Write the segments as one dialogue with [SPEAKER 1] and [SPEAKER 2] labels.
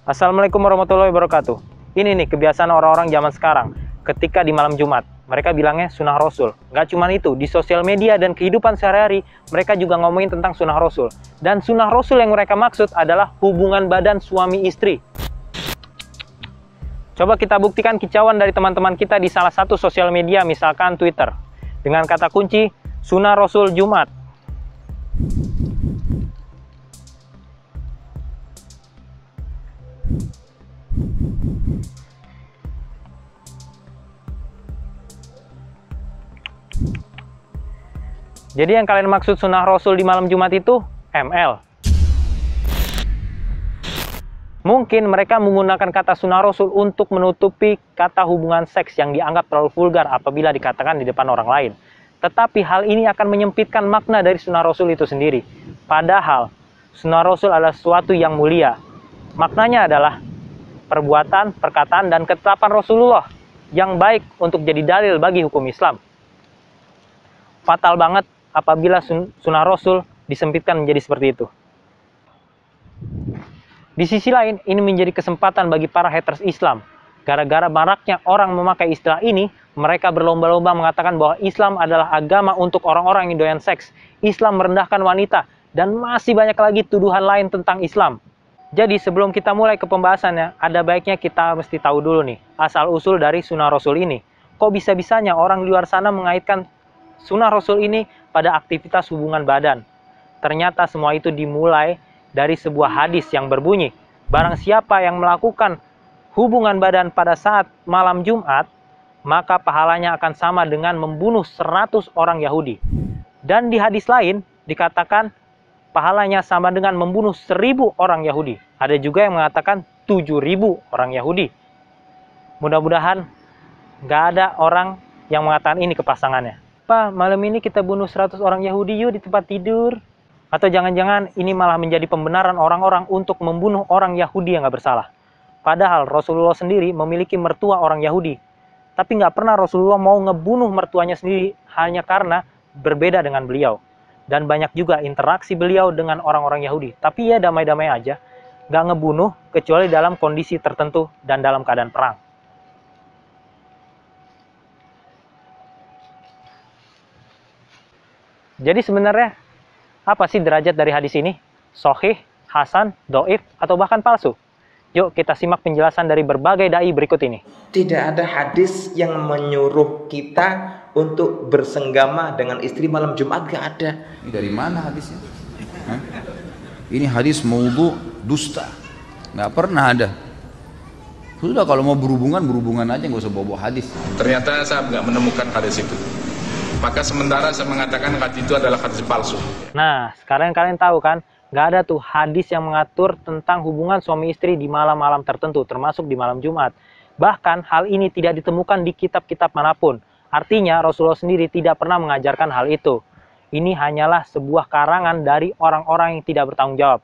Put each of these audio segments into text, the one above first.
[SPEAKER 1] Assalamualaikum warahmatullahi wabarakatuh. Ini nih kebiasaan orang-orang zaman sekarang. Ketika di malam Jumat, mereka bilangnya sunnah Rasul. Gak cuma itu, di sosial media dan kehidupan sehari-hari, mereka juga ngomongin tentang sunnah Rasul. Dan sunnah Rasul yang mereka maksud adalah hubungan badan suami istri. Coba kita buktikan kicauan dari teman-teman kita di salah satu sosial media, misalkan Twitter. Dengan kata kunci, sunnah Rasul Jumat. Jadi yang kalian maksud sunnah Rasul di malam Jumat itu ML. Mungkin mereka menggunakan kata sunnah Rasul untuk menutupi kata hubungan seks yang dianggap terlalu vulgar apabila dikatakan di depan orang lain. Tetapi hal ini akan menyempitkan makna dari sunnah Rasul itu sendiri. Padahal sunnah Rasul adalah sesuatu yang mulia. Maknanya adalah perbuatan, perkataan, dan ketetapan Rasulullah yang baik untuk jadi dalil bagi hukum Islam. Fatal banget apabila sunnah Rasul disempitkan menjadi seperti itu. Di sisi lain, ini menjadi kesempatan bagi para haters Islam. Gara-gara maraknya orang memakai istilah ini, mereka berlomba-lomba mengatakan bahwa Islam adalah agama untuk orang-orang yang doyan seks. Islam merendahkan wanita, dan masih banyak lagi tuduhan lain tentang Islam. Jadi sebelum kita mulai ke pembahasannya, ada baiknya kita mesti tahu dulu nih, asal-usul dari sunnah Rasul ini. Kok bisa-bisanya orang di luar sana mengaitkan sunnah Rasul ini pada aktivitas hubungan badan? Ternyata semua itu dimulai dari sebuah hadis yang berbunyi, barang siapa yang melakukan hubungan badan pada saat malam Jumat, maka pahalanya akan sama dengan membunuh 100 orang Yahudi. Dan di hadis lain dikatakan pahalanya sama dengan membunuh 1000 orang Yahudi. Ada juga yang mengatakan 7000 orang Yahudi. Mudah-mudahan nggak ada orang yang mengatakan ini ke pasangannya. Pak, malam ini kita bunuh 100 orang Yahudi yuk di tempat tidur. Atau jangan-jangan ini malah menjadi pembenaran orang-orang untuk membunuh orang Yahudi yang nggak bersalah. Padahal Rasulullah sendiri memiliki mertua orang Yahudi. Tapi nggak pernah Rasulullah mau ngebunuh mertuanya sendiri hanya karena berbeda dengan beliau. Dan banyak juga interaksi beliau dengan orang-orang Yahudi. Tapi ya damai-damai aja. Nggak ngebunuh kecuali dalam kondisi tertentu dan dalam keadaan perang. Jadi sebenarnya apa sih derajat dari hadis ini? Sahih, hasan, doif, atau bahkan palsu? Yuk kita simak penjelasan dari berbagai dai berikut ini.
[SPEAKER 2] Tidak ada hadis yang menyuruh kita untuk bersenggama dengan istri malam Jumat, gak ada.
[SPEAKER 3] Ini dari mana hadisnya? Hah? Ini hadis maudhu, dusta. Nggak pernah ada. Sudah kalau mau berhubungan aja, nggak usah bawa hadis.
[SPEAKER 4] Ternyata saya nggak menemukan hadis itu. Maka sementara saya mengatakan hadis itu adalah hadis palsu.
[SPEAKER 1] Nah, sekarang kalian tahu kan, nggak ada tuh hadis yang mengatur tentang hubungan suami istri di malam-malam tertentu, termasuk di malam Jumat. Bahkan hal ini tidak ditemukan di kitab-kitab manapun. Artinya Rasulullah sendiri tidak pernah mengajarkan hal itu. Ini hanyalah sebuah karangan dari orang-orang yang tidak bertanggung jawab.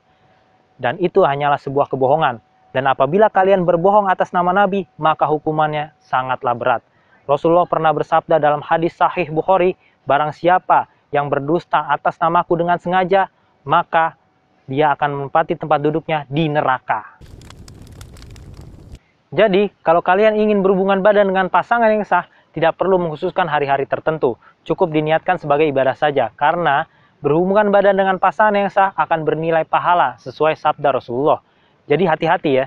[SPEAKER 1] Dan itu hanyalah sebuah kebohongan. Dan apabila kalian berbohong atas nama Nabi, maka hukumannya sangatlah berat. Rasulullah pernah bersabda dalam hadis sahih Bukhari, barang siapa yang berdusta atas namaku dengan sengaja, maka dia akan menempati tempat duduknya di neraka. Jadi, kalau kalian ingin berhubungan badan dengan pasangan yang sah, tidak perlu mengkhususkan hari-hari tertentu. Cukup diniatkan sebagai ibadah saja, karena berhubungan badan dengan pasangan yang sah akan bernilai pahala sesuai sabda Rasulullah. Jadi hati-hati ya,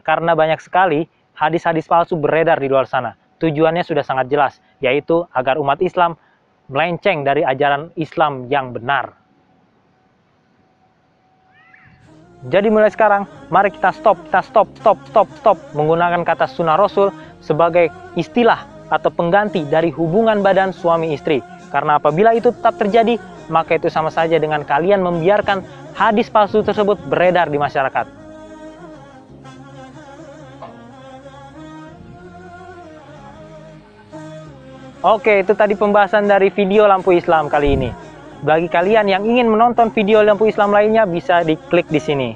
[SPEAKER 1] karena banyak sekali hadis-hadis palsu beredar di luar sana. Tujuannya sudah sangat jelas, yaitu agar umat Islam melenceng dari ajaran Islam yang benar. Jadi mulai sekarang, mari kita stop menggunakan kata sunnah Rasul sebagai istilah atau pengganti dari hubungan badan suami istri. Karena apabila itu tetap terjadi, maka itu sama saja dengan kalian membiarkan hadis palsu tersebut beredar di masyarakat. Oke, itu tadi pembahasan dari video Lampu Islam kali ini. Bagi kalian yang ingin menonton video Lampu Islam lainnya, bisa diklik di sini.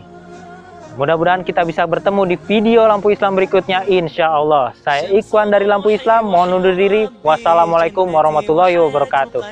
[SPEAKER 1] Mudah-mudahan kita bisa bertemu di video Lampu Islam berikutnya, insya Allah. Saya Ikhwan dari Lampu Islam, mohon undur diri. Wassalamualaikum warahmatullahi wabarakatuh.